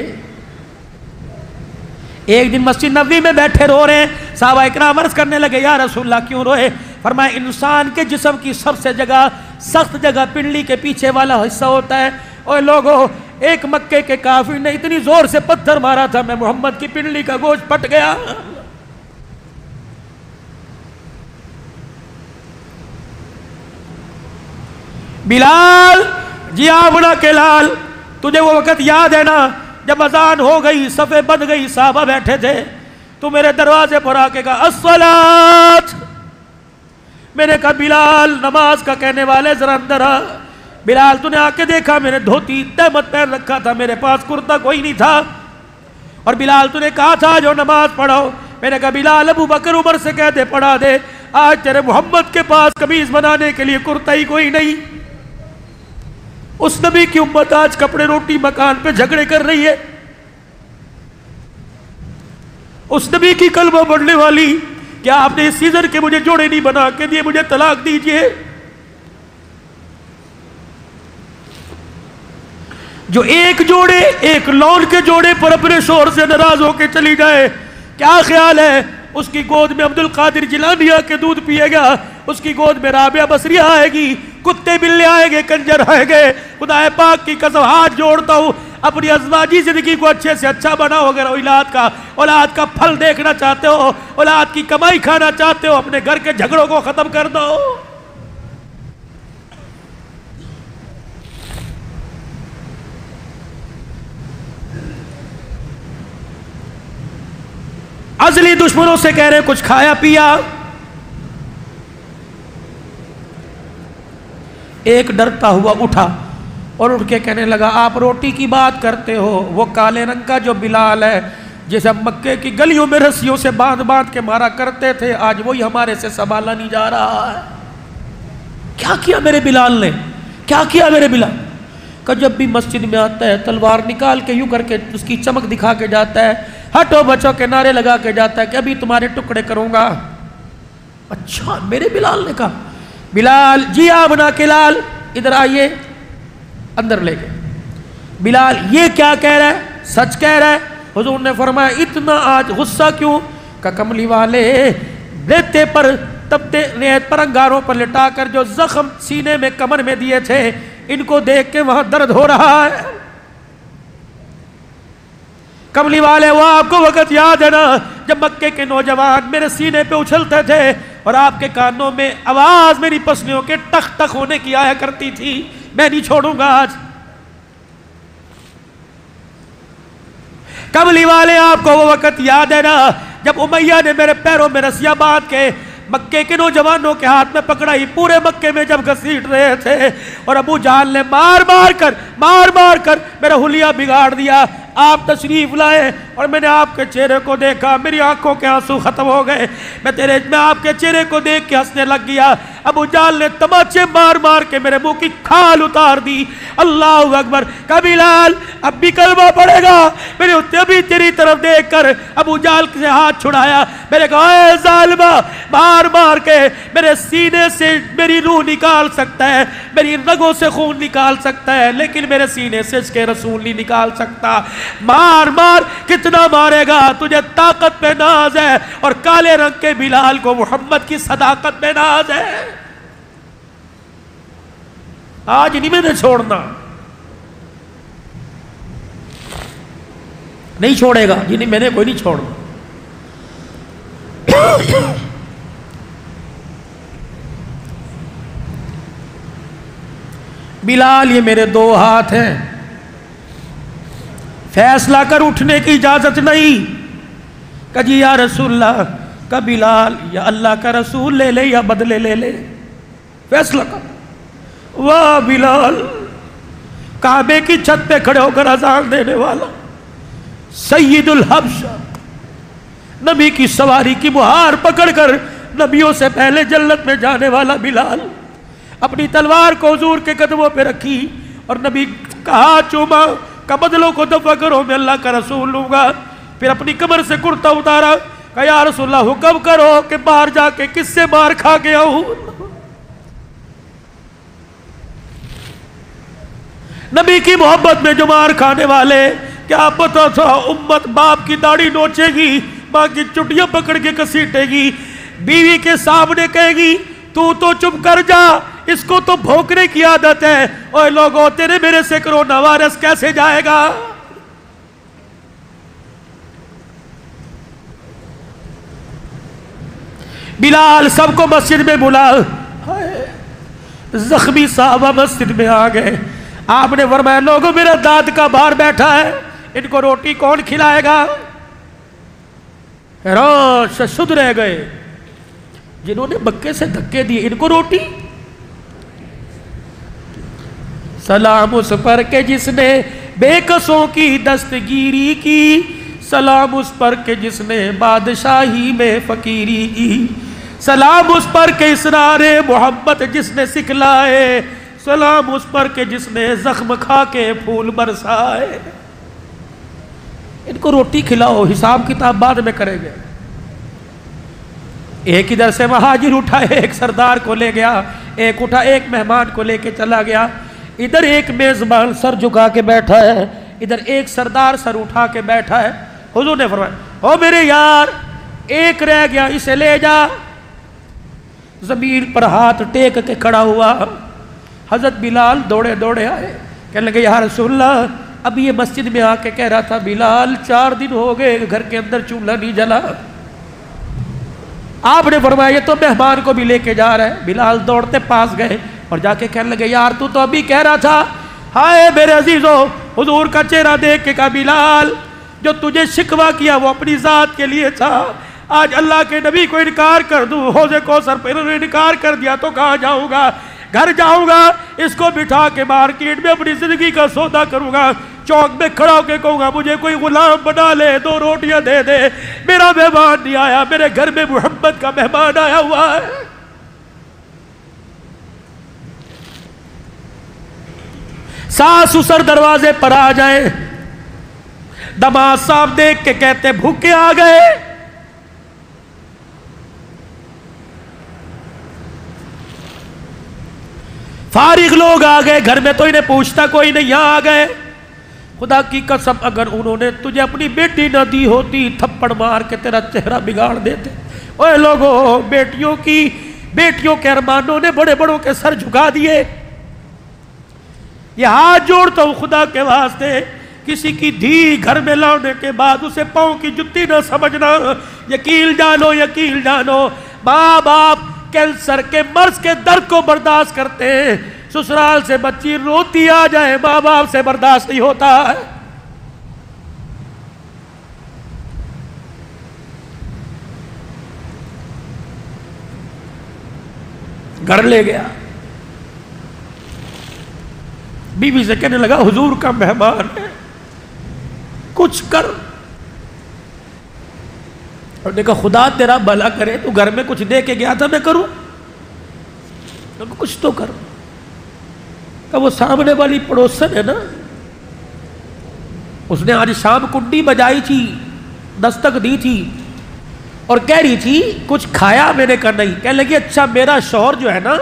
ایک دن مسجد نبوی میں بیٹھے رو رہے ہیں، صحابہ اکرام عرض کرنے لگے یا رسول اللہ کیوں روئے؟ فرمایا انسان کے جسم کی سب سے سخت جگہ پنڈلی کے پیچھے والا حصہ ہوتا ہے۔ اور لوگوں، ایک مکے کے کافر نے اتنی زور سے پتھر مارا تھا، میں محمد کی پنڈلی کا گوشت پھٹ گیا۔ بلال، جی آمنہ کے لال، تجھے وہ وقت یاد ہے نا جب اذان ہو گئی، صفیں بند گئی، صحابہ بیٹھے تھے، تو میرے دروازے پر آ کے کہا الصلاۃ۔ میں نے کہا بلال نماز کا کہنے والے ذرا اندر آ۔ بلال تو نے آ کے دیکھا میں نے دھوتی تہمت پہن رکھا تھا، میرے پاس کرتا کوئی نہیں تھا، اور بلال تو نے کہا تھا جو نماز پڑھو۔ میں نے کہا بلال ابو بکر عمر سے کہہ دے پڑھا دے، آج تیرے محمد کے پاس قمیض بنانے کے لیے کرتا ہی کوئی نہیں۔ اس نبی کی امت آج کپڑے روٹی مکان پہ جھگڑے کر رہی ہے، اس نبی کی کلمہ پڑھنے والی، کیا آپ نے اس سیزن کے مجھے جوڑے نہیں بنا کے دیے، مجھے طلاق دیجئے؟ جو ایک جوڑے، ایک لون کے جوڑے پر اپنے شوہر سے ناراض ہو کے چلی جائے، کیا خیال ہے اس کی گود میں عبد القادر جیلانی آ کے دودھ پیے گا، اس کی گود میں رابعہ بصری آئے گی، کتے بلے آئیں گے، کنجر آئیں گے؟ خدا پاک کی قسم ہاتھ جوڑتا ہوں، اپنی ازواجی زندگی کو اچھے سے اچھا بناؤ۔ اگر اولاد کا پھل دیکھنا چاہتے ہو، اولاد کی کمائی کھانا چاہتے ہو، اپنے گھر کے جھگڑوں کو ختم کر دو۔ ازلی دشمنوں سے کہہ رہے کچھ کھایا پیا؟ ایک ڈرتا ہوا اٹھا اور اٹھ کے کہنے لگا آپ روٹی کی بات کرتے ہو، وہ کالے رنگ کا جو بلال ہے جسے مکے کی گلیوں میں رسیوں سے باندھ باندھ کے مارا کرتے تھے، آج وہی ہمارے سے سنبھالا نہیں جا رہا ہے۔ کیا کیا میرے بلال نے؟ کیا کیا میرے بلال؟ کہ جب بھی مسجد میں آتا ہے تلوار نکال کے یوں کر کے اس کی چمک دکھا کے جاتا ہے، ہٹو بچوں کے نعرے لگا کے جاتا ہے کہ ابھی تمہارے ٹکڑے کروں گا۔ اچھا میرے بلال نے کہا بلال جی آپ نا کے لال ادھر آئیے، اندر لے گئے۔ بلال یہ کیا کہہ رہا ہے؟ سچ کہہ رہا ہے؟ حضور نے فرمایا اتنا آج غصہ کیوں؟ کہ کملی والے ریتے پر تپتے ریت پر انگاروں پر لٹا کر جو زخم سینے میں کمر میں دیے تھے ان کو دیکھ کے وہاں درد ہو رہا ہے۔ کملی والے وہ آپ کو وقت یاد ہے نا جب مکے کے نوجوان میرے سینے پہ اچھلتے تھے اور آپ کے کانوں میں آواز میری پسلیوں کے ٹک ٹک ہونے کی آیا کرتی تھی، میں نہیں چھوڑوں گا آج۔ کملی والے آپ کو وہ وقت یاد ہے نا جب امیہ نے میرے پیروں میں رسیاں باندھ کے مکے کے نوجوانوں کے ہاتھ میں پکڑائی، پورے مکے میں جب گھسیٹ رہے تھے اور ابو جہل نے مار مار کر میرا حلیہ بگاڑ دیا، آپ تشریف لائے اور میں نے آپ کے چہرے کو دیکھا، میری آنکھوں کے آنسو ختم ہو گئے، میں آپ کے چہرے کو دیکھ کے ہنسنے لگ گیا۔ ابو جہل نے تماچے مار مار کے میرے منہ کی کھال اتار دی۔ اللہ اکبر۔ کہا بلال اب بھی کلمہ پڑے گا؟ میں نے ابھی تیری طرف دیکھ کر ابو جہل سے ہاتھ چھڑایا، میں نے کہا اے ظالمہ، مار مار کے میرے سینے سے میری روح نکال سکتا ہے، میری رگوں سے خون نکال سکتا ہے، لیکن میرے سینے سے اس کے رسول نہیں نکال سکتا۔ مار مار کتنا مارے گا؟ تجھے طاقت پہ ناز ہے اور کالے رنگ کے بلال کو محمد کی صداقت پہ ناز ہے۔ آج نہیں میں نے چھوڑنا، نہیں چھوڑے گا جی، نہیں میں نے کوئی نہیں چھوڑنا۔ بلال یہ میرے دو ہاتھ ہیں، فیصلہ کر اٹھنے کی اجازت نہیں۔ کہ جی یا رسول اللہ، کہ بلال یا اللہ کا رسول لے لے یا بدلے لے لے، فیصلہ کر۔ واہ بلال، کعبے کی چھت پہ کھڑے ہو کر اذان دینے والا، سید الحبشہ، نبی کی سواری کی مہار پکڑ کر نبیوں سے پہلے جنت میں جانے والا بلال، اپنی تلوار کو حضور کے قدموں پہ رکھی اور نبی کا ہاتھ چوما، کہ بدلوں کو دفع کرو میں اللہ کا رسول لوں گا۔ پھر اپنی کمر سے کرتا اتارا، کہ یا رسول اللہ حکم کرو کہ باہر جا کے کس سے مار کھا گیا ہوں۔ نبی کی محبت میں جو مار کھانے والے، کیا پتا تھا امت باپ کی داڑھی نوچے گی، ماں کی چٹیاں پکڑ کے کسیٹے گی، بیوی کے سامنے کہے گی تو چپ کر جا، اس کو تو بھونکنے کی عادت ہے، اوے لوگوں تیرے میرے سے کرونا وائرس کیسے جائے گا۔ بلال سب کو مسجد میں بلا، زخمی صحابہ مسجد میں آ گئے۔ آپ نے فرمایا لوگوں میرا داد کا بار بیٹھا ہے، ان کو روٹی کون کھلائے گا؟ حیران سے شد رہ گئے، جنہوں نے مکے سے دھکے دیے ان کو روٹی؟ سلام اس پر کہ جس نے بے کسوں کی دستگیری کی، سلام اس پر کہ جس نے بادشاہی میں فقیری کی، سلام اس پر کہ اسرار محبت جس نے سکھلائے، سلام اس پر کہ جس نے زخم کھا کے پھول برسائے۔ ان کو روٹی کھلاؤ، حساب کتاب بعد میں کریں گے۔ ایک ادھر سے مہاجر اٹھا، ایک سردار کو لے گیا، ایک اٹھا ایک مہمان کو لے کے چلا گیا۔ ادھر ایک میزبان سر جھکا کے بیٹھا ہے، ادھر ایک سردار سر اٹھا کے بیٹھا ہے۔ حضور نے فرمایا او میرے یار، ایک رہ گیا اسے لے جا۔ زمین پر ہاتھ ٹیک کے کھڑا ہوا۔ حضرت بلال دوڑے دوڑے آئے، کہنے لگے یا رسول اللہ، اب یہ مسجد میں آ کے کہہ رہا تھا بلال 4 دن ہو گئے گھر کے اندر چولہا نہیں جلا۔ آپ نے فرمایا یہ تو مہمان کو بھی لے کے جا رہا ہے۔ بلال دوڑتے پاس گئے اور جا کے کہنے لگے یار تو ابھی کہہ رہا تھا، ہائے میرے عزیزو، حضور کا چہرہ دیکھ کے کہا بلال جو تجھے شکوہ کیا وہ اپنی ذات کے لیے تھا، آج اللہ کے نبی کو انکار کر دوں، حوض کوثر پہ انہوں نے انکار کر دیا تو کہاں جاؤں گا؟ گھر جاؤں گا، اس کو بٹھا کے مارکیٹ میں اپنی زندگی کا سودا کروں گا، چوک میں کھڑا ہو کے کہوں گا مجھے کوئی غلام بنا لے، 2 روٹیاں دے دے، میرا مہمان نہیں آیا، میرے گھر میں محمد کا مہمان آیا ہوا ہے۔ ساس سسر دروازے پر آ جائے، دماد صاحب دیکھ کے کہتے بھوکے آ گئے، فارغ لوگ آ گئے گھر میں تو انہیں پوچھتا کوئی نہیں، یہاں آ گئے. خدا کی قسم اگر انہوں نے تجھے اپنی بیٹی نہ دی ہوتی تھپڑ مار کے تیرا چہرہ بگاڑ دیتے. اوے لوگوں، بیٹیوں کے ارمانوں نے بڑے بڑوں کے سر جھکا دیے. یہ ہاتھ جوڑتا ہوں خدا کے واسطے، کسی کی دھی گھر میں لانے کے بعد اسے پاؤں کی جتی نہ سمجھنا. یقین جانو ماں باپ کینسر کے مرض کے درد کو برداشت کرتے ہیں. سسرال سے بچی روتی آ جائے ماں باپ سے برداشت نہیں ہوتا ہے. گھر لے گیا، بیوی سے کہنے لگا حضور کا مہمان ہے، کچھ کر. اور نے کہا خدا تیرا بھلا کرے، تو گھر میں کچھ دے کے گیا تھا میں کروں؟ کچھ تو کر. کہ وہ سامنے والی پڑوسن ہے نا، اس نے آج شام کنڈی بجائی تھی، دستک دی تھی اور کہہ رہی تھی کچھ کھایا؟ میں نے کہا نہیں. کہنے لگی اچھا میرا شوہر جو ہے نا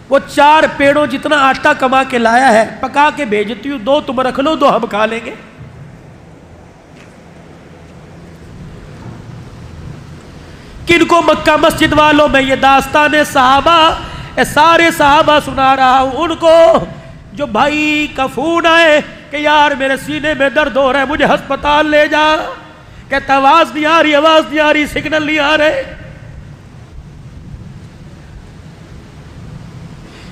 وہ 4 پیڑوں جتنا آٹا کما کے لایا ہے، پکا کے بھیجتی ہوں، 2 تم رکھ لو، 2 ہم کھا لیں گے. کن کو مکہ مسجد والوں میں یہ داستان صحابہ، سارے صحابہ سنا رہا ہوں ان کو، جو بھائی کا فون آئے کہ یار میرے سینے میں درد ہو رہا ہے مجھے ہسپتال لے جا، کہتا آواز نہیں آ رہی سگنل نہیں آ رہے.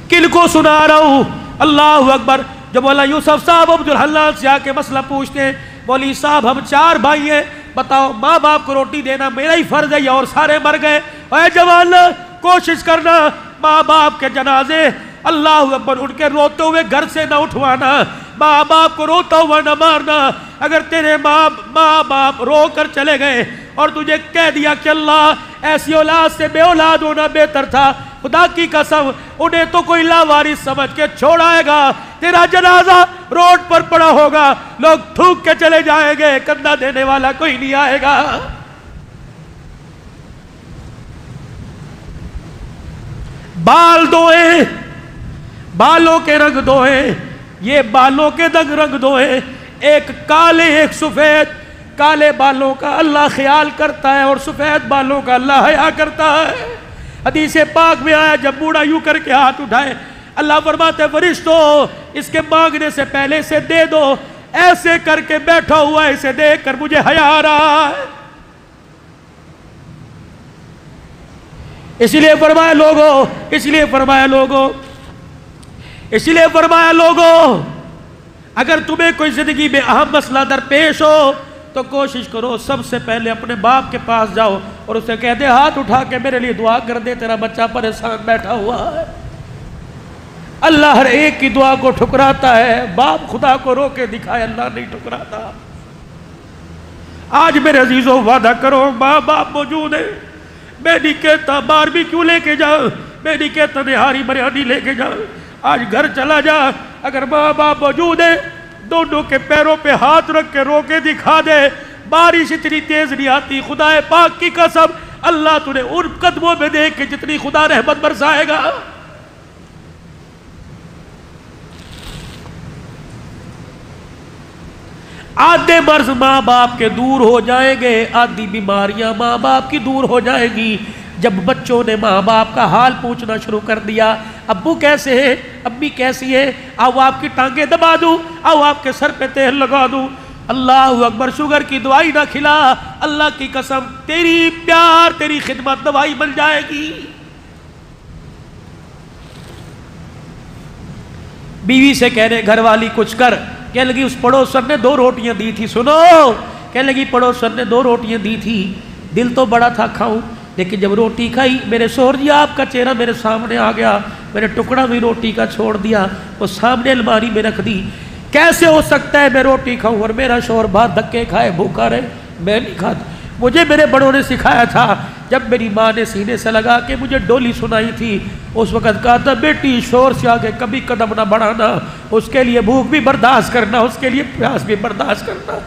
کن کو سنا رہا ہوں؟ اللہ اکبر. جب مولانا یوسف صاحب عبدالحلال سے آ کے مسئلہ پوچھتے ہیں، مولوی صاحب ہم 4 بھائی ہیں، بتاؤ ماں باپ کو روٹی دینا میرا ہی فرض ہے یا اور سارے مر گئے؟ اے جوان کوشش کرنا ماں باپ کے جنازے اللہ اکبر ان کے روتے ہوئے گھر سے نہ اٹھوانا، ماں باپ کو روتا ہوا نہ مارنا. اگر تیرے ماں باپ رو کر چلے گئے اور تجھے کہہ دیا کہ اللہ ایسی اولاد سے بے اولاد ہونا بہتر تھا، خدا کی قسم انہیں تو کوئی لاوارث سمجھ کے چھوڑائے گا. تیرا جنازہ روڈ پر پڑا ہوگا، لوگ تھوک کے چلے جائیں گے، کندھا دینے والا کوئی نہیں آئے گا. بال دھوئے، بالوں کے رنگ دھوئے، یہ بالوں کے رنگ دھوئے، ایک کالے ایک سفید. کالے بالوں کا اللہ خیال کرتا ہے اور سفید بالوں کا اللہ حیا کرتا ہے. حدیث پاک میں آیا جب بوڑھا یوں کر کے ہاتھ اٹھائے اللہ فرماتے فرشتوں اس کے مانگنے سے پہلے اسے دے دو، ایسے کر کے بیٹھا ہوا ہے اسے دیکھ کر مجھے حیا آ رہا ہے. اس لیے فرمایا لوگوں اگر تمہیں کوئی زندگی میں اہم مسئلہ درپیش ہو تو کوشش کرو سب سے پہلے اپنے باپ کے پاس جاؤ اور اسے کہہ دے ہاتھ اٹھا کے میرے لیے دعا کر دے، تیرا بچہ پریشان بیٹھا ہوا ہے. اللہ ہر ایک کی دعا کو ٹھکراتا ہے، باپ خدا کو رو کے دکھائے، اللہ نہیں ٹھکراتا. آج میرے عزیزوں وعدہ کرو ماں باپ موجود ہیں، میں نہیں کہتا باربیکیو لے کے جاؤ، میں نہیں کہتا نہاری بریانی لے کے جاؤ، آج گھر چلا جا، اگر ماں باپ موجود ہیں دونوں کے پیروں پہ ہاتھ رکھ کے رو کے دکھا دے. بارش اتنی تیز نہیں آتی، خدا پاک کی قسم اللہ تُنہیں ان قدموں میں دیکھ کے جتنی خدا رحمت برسائے گا. آدھے مرض ماں باپ کے دور ہو جائیں گے، آدھی بیماریاں ماں باپ کی دور ہو جائیں گی. جب بچوں نے ماں باپ کا حال پوچھنا شروع کر دیا، ابو کیسے ہیں، امی کیسی ہے، آؤ آپ کی ٹانگیں دبا دوں، آؤ آپ کے سر پہ تیل لگا دوں. اللہ اکبر، شوگر کی دوائی نہ کھلا، اللہ کی قسم تیری پیار تیری خدمت دوائی بن جائے گی. بیوی سے کہنے گھر والی کچھ کر، کہنے لگی اس پڑوسن نے 2 روٹیاں دی تھی. سنو، کہنے لگی پڑوسن نے 2 روٹیاں دی تھی، دل تو بڑا تھا کھاؤں، لیکن جب روٹی کھائی میرے شوہر جی آپ کا چہرہ میرے سامنے آ گیا، میں نے ٹکڑا بھی روٹی کا چھوڑ دیا، وہ سامنے الماری میں رکھ دی. کیسے ہو سکتا ہے میں روٹی کھاؤں اور میرا شوہر بات دھکے کھائے بھوکا رہے؟ میں نہیں کھاتا. مجھے میرے بڑوں نے سکھایا تھا، جب میری ماں نے سینے سے لگا کے مجھے ڈولی سنائی تھی اس وقت کہا تھا بیٹی شوہر سے آگے کبھی قدم نہ بڑھانا، اس کے لیے بھوک بھی برداشت کرنا، اس کے لیے پیاس بھی برداشت کرنا.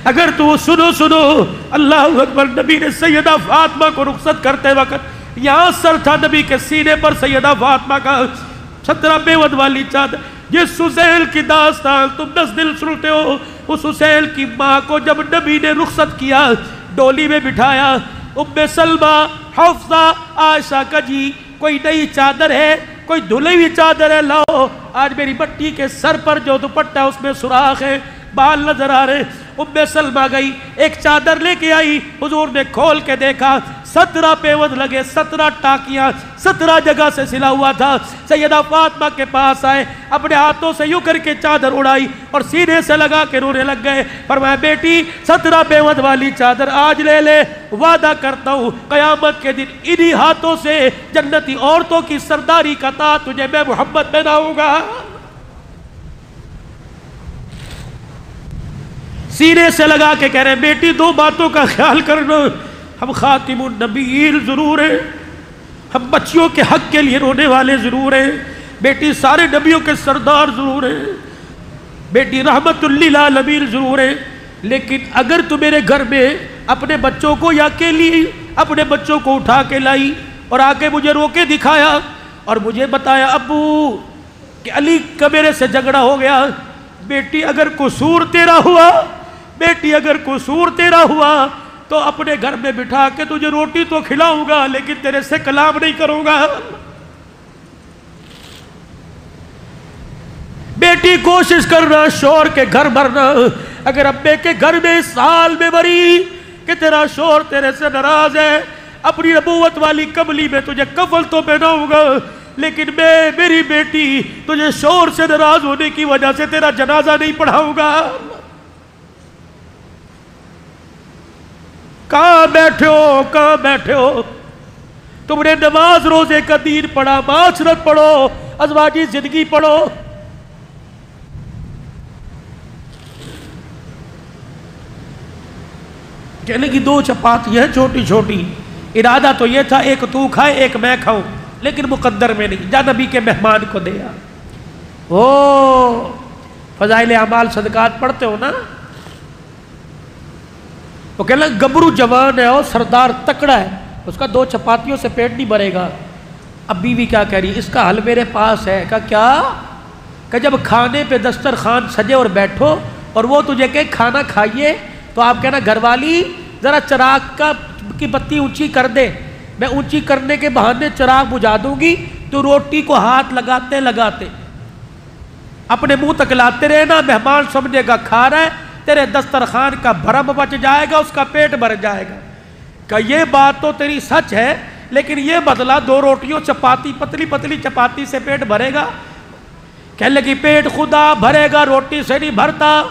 اگر تو سنو اللہ اکبر، نبی نے سیدہ فاطمہ کو رخصت کرتے وقت یہاں سر تھا نبی کے سینے پر سیدہ فاطمہ کا، 17 بیوت والی چادر. جس سسیل کی داستان تم 10 دن سنتے ہو، اس سسیل کی ماں کو جب نبی نے رخصت کیا، ڈولی میں بٹھایا، ام سلمہ، حفصہ، عائشہ کا جی کوئی نئی چادر ہے، کوئی دھلی ہوئی چادر ہے، لاؤ. آج میری بٹی کے سر پر جو دوپٹہ اس میں سوراخ ہے، بال نظر آ رہے. ام سلمہ گئی، ایک چادر لے کے آئی، حضور نے کھول کے دیکھا 17 پیوند لگے، 17 ٹاکیاں 17 جگہ سے سلا ہوا تھا. سیدہ فاطمہ کے پاس آئے، اپنے ہاتھوں سے یوں کر کے چادر اڑائی اور سینے سے لگا کے رونے لگ گئے. فرمایا بیٹی 17 پیوند والی چادر آج لے لے، وعدہ کرتا ہوں قیامت کے دن انہی ہاتھوں سے جنتی عورتوں کی سرداری کا تاج تجھے میں محمد پہناؤں گا. سینے سے لگا کے کہہ رہے ہیں بیٹی 2 باتوں کا خیال کرنا، ہم خاتم النبیین ضرور ہیں، ہم بچیوں کے حق کے لیے رونے والے ضرور ہیں، بیٹی سارے نبیوں کے سردار ضرور ہیں، بیٹی رحمت للعالمین ضرور ہیں، لیکن اگر تو میرے گھر میں اپنے بچوں کو یا اکیلی اپنے بچوں کو اٹھا کے لائی اور آ کے مجھے رو کے دکھایا اور مجھے بتایا ابو کہ علی کا میرے سے جھگڑا ہو گیا، بیٹی اگر قصور تیرا ہوا، بیٹی اگر قصور تیرا ہوا تو اپنے گھر میں بٹھا کے تجھے روٹی تو کھلاؤں گا لیکن تیرے سے کلام نہیں کروں گا. بیٹی کوشش کرنا شور کے گھر بھرنا. اگر ابے کے گھر میں اس حال میں بری کہ تیرا شور تیرے سے ناراض ہے، اپنی نبوت والی کملی میں تجھے کفل تو پہناؤں گا لیکن میں میری بیٹی تجھے شور سے ناراض ہونے کی وجہ سے تیرا جنازہ نہیں پڑھاؤں گا. کہاں بیٹھے ہو تم نے نماز روزے کا دین پڑھا، معاشرت پڑھو، ازواجی زندگی پڑھو. کہنے کی 2 چپاتی ہے چھوٹی چھوٹی، ارادہ تو یہ تھا ایک تو کھائے ایک میں کھاؤں، لیکن مقدر میں نہیں، جا نبی کے مہمان کو دیا. فضائل اعمال صدقات پڑھتے ہو نا، وہ کہنے لگا گبرو جوان ہے اور سردار تکڑا ہے، اس کا 2 چپاتیوں سے پیٹ نہیں بھرے گا. اب بیوی کیا کہہ رہی، اس کا حل میرے پاس ہے. کہا کیا؟ کہ جب کھانے پہ دسترخوان سجے اور بیٹھو اور وہ تجھے کہ کھانا کھائیے تو آپ کہنا گھر والی ذرا چراغ کی بتی اونچی کر دے، میں اونچی کرنے کے بہانے چراغ بجھا دوں گی، تو روٹی کو ہاتھ لگاتے لگاتے اپنے منہ تک لاتے رہنا، مہمان سمجھے گا کھا رہا ہے، تیرے دسترخوان کا بھرم بچ جائے گا، اس کا پیٹ بھر جائے گا. کہ یہ بات تو تیری سچ ہے لیکن یہ بدلا 2 روٹیوں چپاتی، پتلی پتلی چپاتی سے پیٹ بھرے گا؟ کہنے لگی پیٹ خدا بھرے گا، روٹی سے نہیں بھرتا.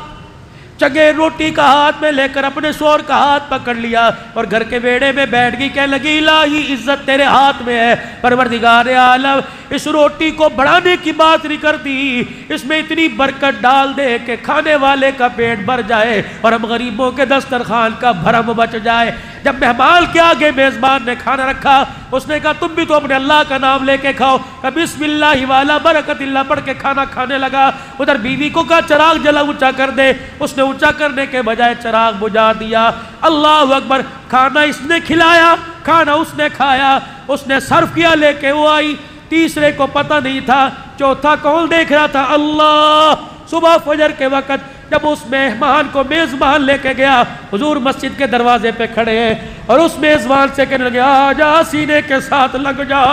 چگے روٹی کا ہاتھ میں لے کر اپنے شوہر کا ہاتھ پکڑ لیا اور گھر کے بیڑے میں بیٹھ گئی. کہنے لگی الہی عزت تیرے ہاتھ میں ہے، پروردگار عالم اس روٹی کو بڑھانے کی بات نہیں کرتی، اس میں اتنی برکت ڈال دے کہ کھانے والے کا پیٹ بھر جائے اور ہم غریبوں کے دسترخوان کا بھرم بچ جائے. جب مہمان کے آگے میزبان نے کھانا رکھا، اس نے کہا تم بھی تو اپنے اللہ کا نام لے کے کھاؤ. بسم اللہ والا برکت اللہ پڑھ کے کھانا کھانے لگا. ادھر بیوی کو کہا چراغ جلا اونچا کر دے، اس نے اونچا کرنے کے بجائے چراغ بجھا دیا. اللہ اکبر. کھانا اس نے کھلایا، کھانا اس نے کھایا، اس نے صرف کیا، لے کے وہ آئی. تیسرے کو پتہ نہیں تھا، چوتھا کون دیکھ رہا تھا؟ اللہ. صبح فجر کے وقت جب اس مہمان کو میزبان لے کے گیا، حضور مسجد کے دروازے پہ کھڑے ہیں اور اس میزبان سے کہنے لگے آجا سینے کے ساتھ لگ جا،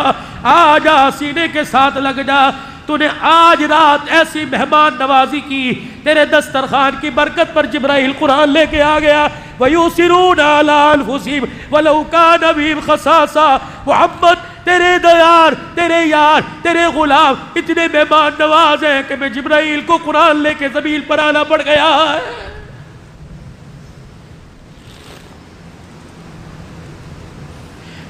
آجا سینے کے ساتھ لگ جا. تو نے آج رات ایسی مہمان نوازی کی، تیرے دسترخوان کی برکت پر جبرائیل قرآن لے کے آ گیا. وَيُؤْثِرُونَ عَلَىٰ أَنفُسِهِمْ وَلَوْ كَانَ بِهِمْ خَصَاصَةٌ. محمد تیرے دیار، تیرے یار، تیرے غلام اتنے مہمان نواز ہیں کہ میں جبرائیل کو قرآن لے کے زمین پر آنا پڑ گیا ہے.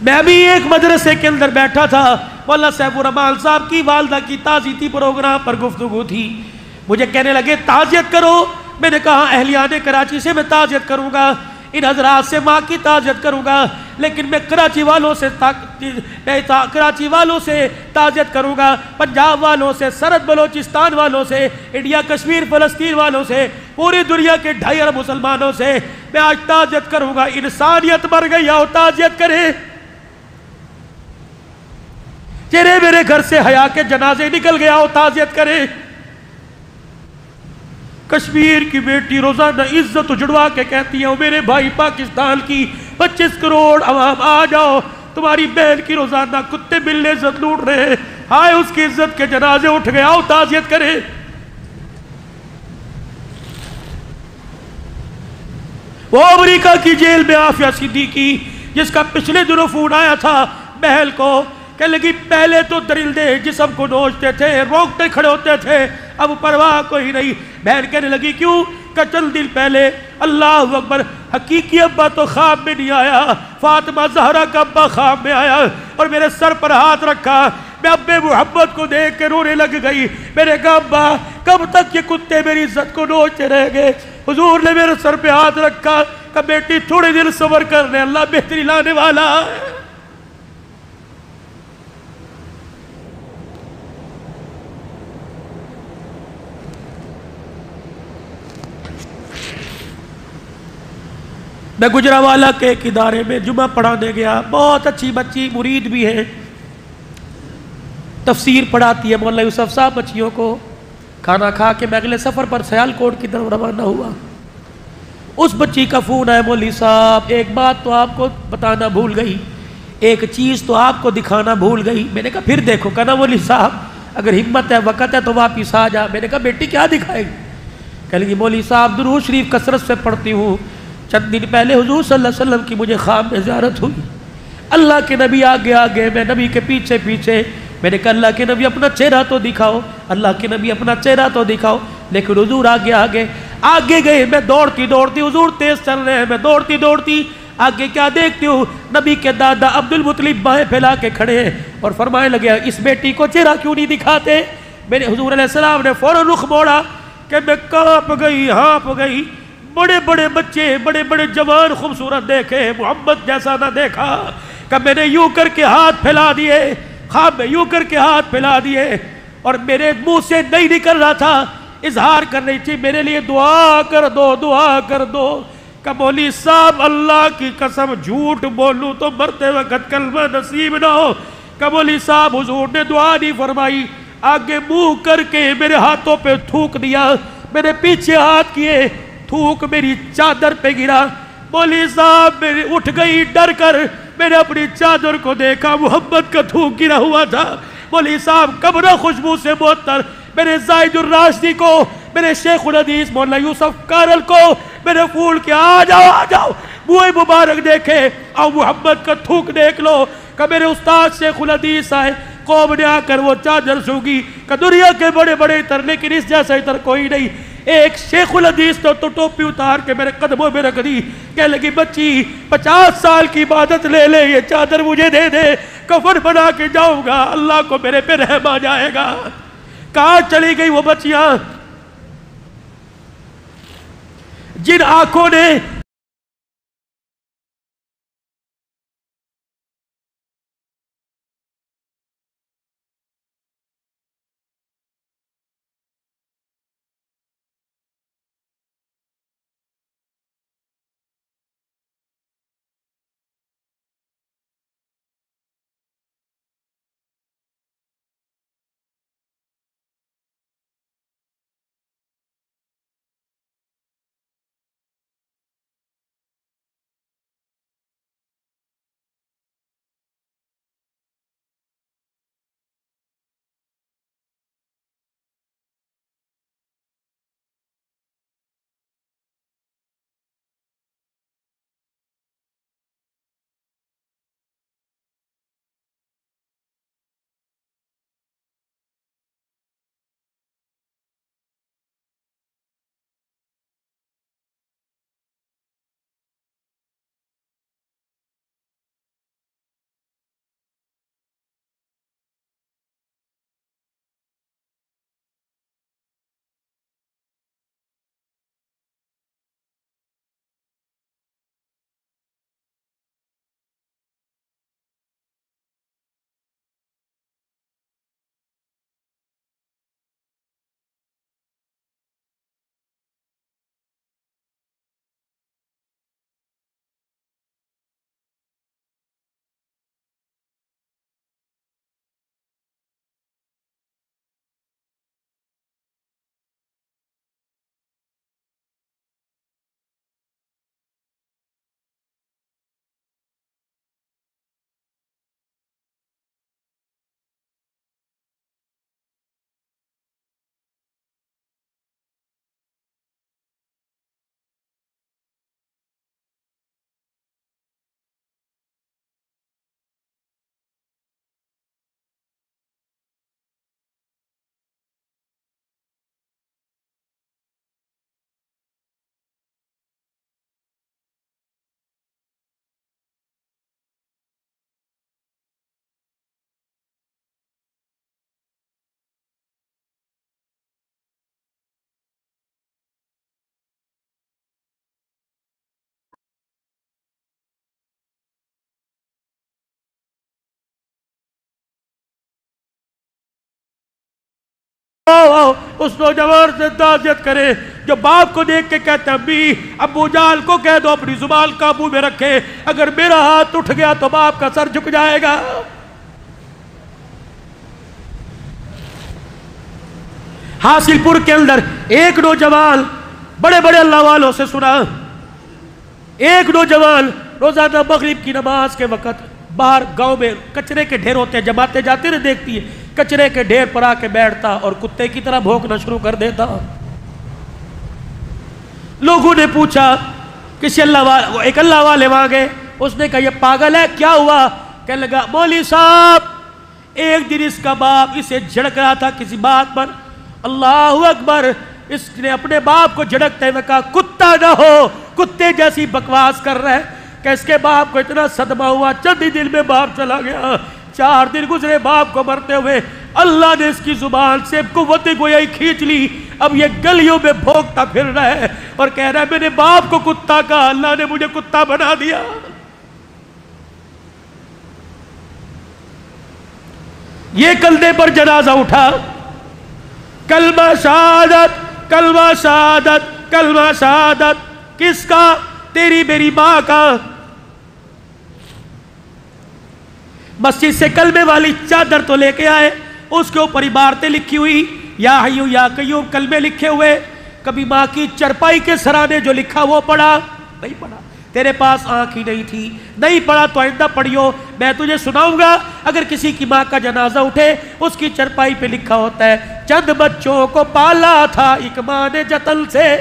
میں بھی ایک مدرسے کے اندر بیٹھا تھا، مولانا سیف الرحمان صاحب کی والدہ کی تعزیتی پروگرام پر گفتگو تھی. مجھے کہنے لگے تعزیت کرو. میں نے کہا اہلیان کراچی سے میں تعزیت کروں گا، ان حضرات سے ماں کی تعزیت کروں گا، لیکن میں کراچی والوں سے تعزیت کروں گا، پنجاب والوں سے، سرحد بلوچستان والوں سے، انڈیا کشمیر فلسطین والوں سے، پوری دنیا کے 2.5 ارب مسلمانوں سے میں آج تعزیت کروں گا. انسانیت مر گئی، آؤ تعزیت کریں. تیرے میرے گھر سے حیا کے جنازے نکل گیا ہو تعزیت کرے. کشمیر کی بیٹی روزانہ عزت اجڑوا کے کہتی ہے میرے بھائی پاکستان کی 25 کروڑ عوام آ جاؤ, تمہاری بہن کی روزانہ کتے بلے عزت لوٹ رہے ہیں, ہائے اس کی عزت کے جنازے اٹھ گئے, آؤ تعزیت کرے. وہ امریکہ کی جیل میں عافیہ صدیقی جس کا پچھلے دنوں فون آیا تھا بہل کو, کہ لگی پہلے تو درل دے جسم کو نوچتے تھے, روکتے کھڑے ہوتے تھے, اب پرواہ کوئی نہیں. بہن کہنے لگی کیوں, کہ چند دن پہلے اللہ اکبر حقیقی ابا تو خواب میں نہیں آیا, فاطمہ زہرا کا ابا خواب میں آیا اور میرے سر پر ہاتھ رکھا, میں ابے محمد کو دیکھ کے رونے لگ گئی. میرے کہا ابا کب تک یہ کتے میری عزت کو نوچتے رہ گئے. حضور نے میرے سر پہ ہاتھ رکھا کہ بیٹی تھوڑے دن صبر کر لے, اللہ بہتری لانے والا ہے. میں گجرانوالہ کے ایک ادارے میں جمعہ پڑھانے گیا, بہت اچھی بچی مرید بھی ہے, تفسیر پڑھاتی ہے مولانا یوسف صاحب بچیوں کو. کھانا کھا کے میں اگلے سفر پر سیالکوٹ کی طرف روانہ ہوا. اس بچی کا فون آیا, مولوی صاحب ایک بات تو آپ کو بتانا بھول گئی, ایک چیز تو آپ کو دکھانا بھول گئی. میں نے کہا پھر دیکھو. کہنا مولوی صاحب اگر ہمت ہے وقت ہے تو واپس آ جا. میں نے کہا بیٹی کیا دکھائے گی؟ کہہ لگی مولوی صاحب درود شریف کثرت سے پڑھتی ہوں, چند دن پہلے حضور صلی اللہ علیہ وسلم کی مجھے خواب میں زیارت ہوئی, اللہ کے نبی آگے آگے, میں نبی کے پیچھے پیچھے. میں نے کہا اللہ کے نبی اپنا چہرہ تو دکھاؤ, اللہ کے نبی اپنا چہرہ تو دکھاؤ. لیکن حضور آگے آگے آگے گئے, میں دوڑتی دوڑتی, حضور تیز چل رہے ہیں, میں دوڑتی دوڑتی آگے کیا دیکھتی ہوں, نبی کے دادا عبد المطلب بائیں پھیلا کے کھڑے ہیں اور فرمانے لگے اس بیٹی کو چہرہ کیوں نہیں دکھاتے. میرے حضور علیہ السلام نے فوراً رخ موڑا کہ میں کانپ گئی, ہانپ گئی. بڑے بڑے بچے, بڑے بڑے جوان خوبصورت دیکھے, محمد جیسا نہ دیکھا. کہ میں نے یوں کر کے ہاتھ پھیلا دیے, خواب میں یوں کر کے ہاتھ پھیلا دیے اور میرے منہ سے نہیں نکل رہا تھا, اظہار کر رہی تھی میرے لیے دعا کر دو, دعا کر دو. کہ مولوی صاحب اللہ کی قسم جھوٹ بولوں تو مرتے وقت کلمہ نصیب نہ ہو. کہ مولوی صاحب حضور نے دعا نہیں فرمائی, آگے منہ کر کے میرے ہاتھوں پہ تھوک دیا, میرے پیچھے ہاتھ کیے, تھوک میری چادر پہ گرا. مولوی صاحب میری اٹھ گئی ڈر کر, میں نے اپنی چادر کو دیکھا محمد کا تھوک گرا ہوا تھا. مولوی صاحب قبر خوشبو سے معطر, میرے زائد الراشدی کو, میرے شیخ الحدیث مولانا یوسف کارل کو میں نے پھول کے آ جاؤ بوئے مبارک دیکھے, اور محمد کا تھوک دیکھ لو. کہ میرے استاد شیخ الحدیث آئے, قوم نے آ کر وہ چادر سونگی. کہ دنیا کے بڑے بڑے اتر, لیکن اس جیسا اتر کوئی نہیں. ایک شیخ الحدیث تو ٹوپی اتار کے میرے قدموں میں رکھ دی. کہنے لگی بچی 50 سال کی عبادت لے لے, یہ چادر مجھے دے دے, کفن بنا کے جاؤں گا, اللہ کو میرے پہ رحم آ جائے گا. کہاں چلی گئی وہ بچیاں جن آنکھوں نے اس نوجوان سے تعزیت کرے جو باپ کو دیکھ کے کہتا ہے امی ابو جال کو کہہ دو اپنی زبان قابو میں رکھے، اگر میرا ہاتھ اٹھ گیا تو باپ کا سر جھک جائے گا۔ حاصل پور کے اندر ایک نوجوان بڑے بڑے اللہ والوں سے سنا، ایک نوجوان روزانہ مغرب کی نماز کے وقت باہر گاؤں میں کچرے کے ڈھیر ہوتے ہیں، جماعتیں جاتے نہ دیکھتی ہے، کچرے کے ڈھیر پر آ کے بیٹھتا اور کتے کی طرح بھونکنا شروع کر دیتا۔ لوگوں نے پوچھا کسی ایک اللہ والے وہاں گئے، اس نے کہا یہ پاگل ہے، کیا ہوا؟ کہنے لگا مولوی صاحب ایک دن اس کا باپ اسے جھڑک رہا تھا کسی بات پر، اللہ اکبر، اس نے اپنے باپ کو جھڑکتے ہوئے کہا کتا نہ ہو، کتے جیسی بکواس کر رہے ہیں، کہ اس کے باپ کو اتنا صدمہ ہوا، چند ہی دن میں باپ چلا گیا، 4 دن گزرے باپ کو مرتے ہوئے، اللہ نے اس کی زبان سے قوت گویائی کھینچ لی، اب یہ گلیوں میں بھونکتا پھر رہا ہے اور کہہ رہا ہے میں نے باپ کو کتا کہا، اللہ نے مجھے کتا بنا دیا۔ یہ کندھے پر جنازہ اٹھا، کلمہ شہادت کلمہ شہادت کلمہ شہادت، کس کا؟ تیری میری ماں کا۔ مسجد سے کلمے والی چادر تو لے کے آئے، اس کے اوپر عبارتیں لکھی ہوئی، یا حیو یا قیوم کلمے لکھے ہوئے، کبھی ماں کی چرپائی کے سرانے جو لکھا وہ پڑھا نہیں پڑھا، تیرے پاس آنکھ ہی نہیں تھی، نہیں پڑھا تو آئندہ پڑھیو، میں تجھے سناؤں گا، اگر کسی کی ماں کا جنازہ اٹھے اس کی چرپائی پہ لکھا ہوتا ہے چند بچوں کو پالا تھا ایک ماں نے جتن سے،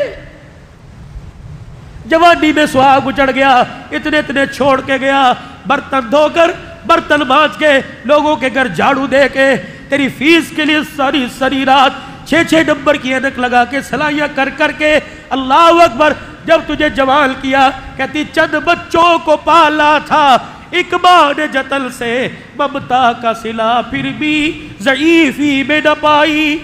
جوانی میں سہاگ اجڑ گیا، اتنے اتنے چھوڑ کے گیا، برتن دھو کر برتن مانج کے لوگوں کے گھر جھاڑو دے کے تیری فیس کے لیے ساری ساری رات 6 نمبر کی اینک لگا کے سلائیاں کر کر کے، اللہ اکبر، جب تجھے جوان کیا کہتی چند بچوں کو پالا تھا ایک ماں نے جتن سے، ممتا کا صلہ پھر بھی ضعیفی میں نہ پائی۔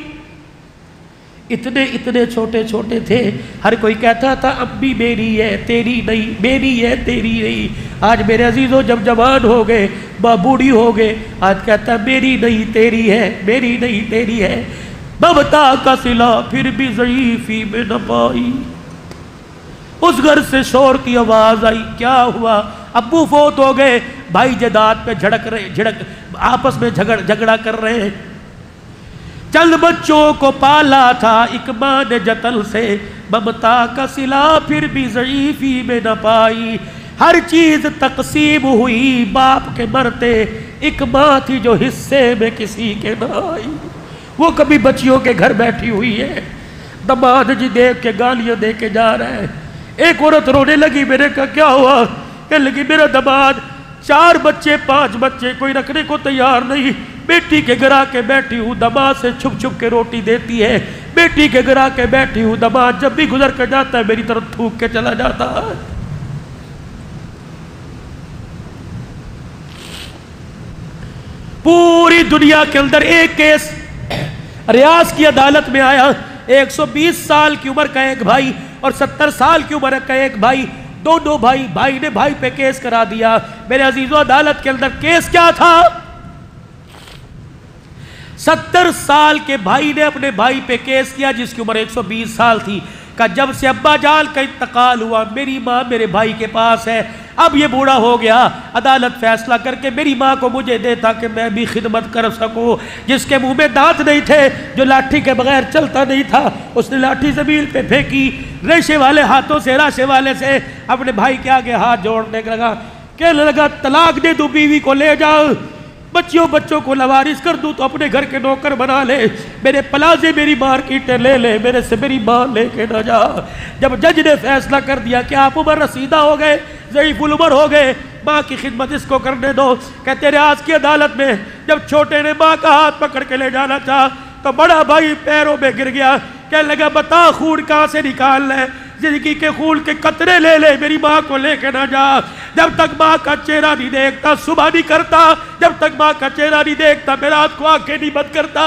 اتنے اتنے چھوٹے چھوٹے تھے، ہر کوئی کہتا تھا امی میری ہے تیری نہیں، میری ہے تیری نہیں۔ آج میرے عزیزوں جب جوان ہو گئے، بوڑھی ہو گئے، آج کہتا ہے میری نہیں تیری ہے، میری نہیں تیری ہے، ممتا کا صلہ پھر بھی ضعیفی میں نہ پائی۔ اس گھر سے شور کی آواز آئی، کیا ہوا؟ ابو فوت ہو گئے، بھائی جداد پہ آپس میں جھگڑا کر رہے ہیں۔ چند بچوں کو پالا تھا ایک ماں نے جتن سے، ممتا کا صلہ پھر بھی ضعیفی میں نہ پائی۔ ہر چیز تقسیم ہوئی باپ کے مرتے، ایک ماں تھی جو حصے میں کسی کے نہ آئی۔ وہ کبھی بچیوں کے گھر بیٹھی ہوئی ہے، دماد جی دیکھ کے گالیاں دے کے جا رہے ہیں، ایک عورت رونے لگی، میں نے کہا کیا ہوا؟ کہنے لگی میرا دماد 4 بچے 5 بچے کوئی رکھنے کو تیار نہیں، بیٹی کے گھر آ کے بیٹھی ہوں، دماد سے چھپ چھپ کے روٹی دیتی ہے، بیٹی کے گھر آ کے بیٹھی ہوں، دماد جب بھی گزر کر جاتا ہے میری طرف تھوک کے چلا جاتا ہے۔ پوری دنیا کے اندر ایک کیس ریاض کی عدالت میں آیا، 120 سال کی عمر کا ایک بھائی اور 70 سال کی عمر کا ایک بھائی، دونوں بھائی نے بھائی پہ کیس کرا دیا۔ میرے عزیزوں عدالت کے اندر کیس کیا تھا؟ 70 سال کے بھائی نے اپنے بھائی پہ کیس کیا جس کی عمر 120 سال تھی، کہ جب سے ابا جان کا انتقال ہوا میری ماں میرے بھائی کے پاس ہے، اب یہ بوڑھا ہو گیا، عدالت فیصلہ کر کے میری ماں کو مجھے دے تاکہ میں بھی خدمت کر سکوں۔ جس کے منہ میں دانت نہیں تھے، جو لاٹھی کے بغیر چلتا نہیں تھا، اس نے لاٹھی زمین پہ پھینکی، ریشے والے ہاتھوں سے راشے والے سے اپنے بھائی کے آگے ہاتھ جوڑنے لگا، کہنے لگا طلاق دے دوں، بیوی کو لے جاؤ، بچوں کو لوارث کر دوں تو اپنے گھر کے نوکر بنا لے، میرے پلازے میری مارکیٹیں لے لے، میرے سے میری ماں لے کے نہ جا۔ جب جج نے فیصلہ کر دیا کہ آپ عمر رسیدہ ہو گئے، ضعیف العمر ہو گئے، ماں کی خدمت اس کو کرنے دو، کہتے ریاض کی عدالت میں جب چھوٹے نے ماں کا ہاتھ پکڑ کے لے جانا چاہا تو بڑا بھائی پیروں میں گر گیا، کہنے لگا بتا خون کہاں سے نکال لے، زندگی کے خون کے قطرے لے لے، میری ماں کو لے کے نہ جا۔ جب تک ماں کا چہرہ نہیں دیکھتا صبح نہیں کرتا، جب تک ماں کا چہرہ نہیں دیکھتا میں رات کو آنکھیں نہیں بند کرتا۔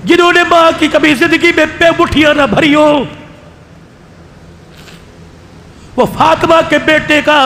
جنہوں نے ماں کی کبھی زندگی میں پہ مٹھیاں نہ بھری ہو، وہ فاطمہ کے بیٹے کا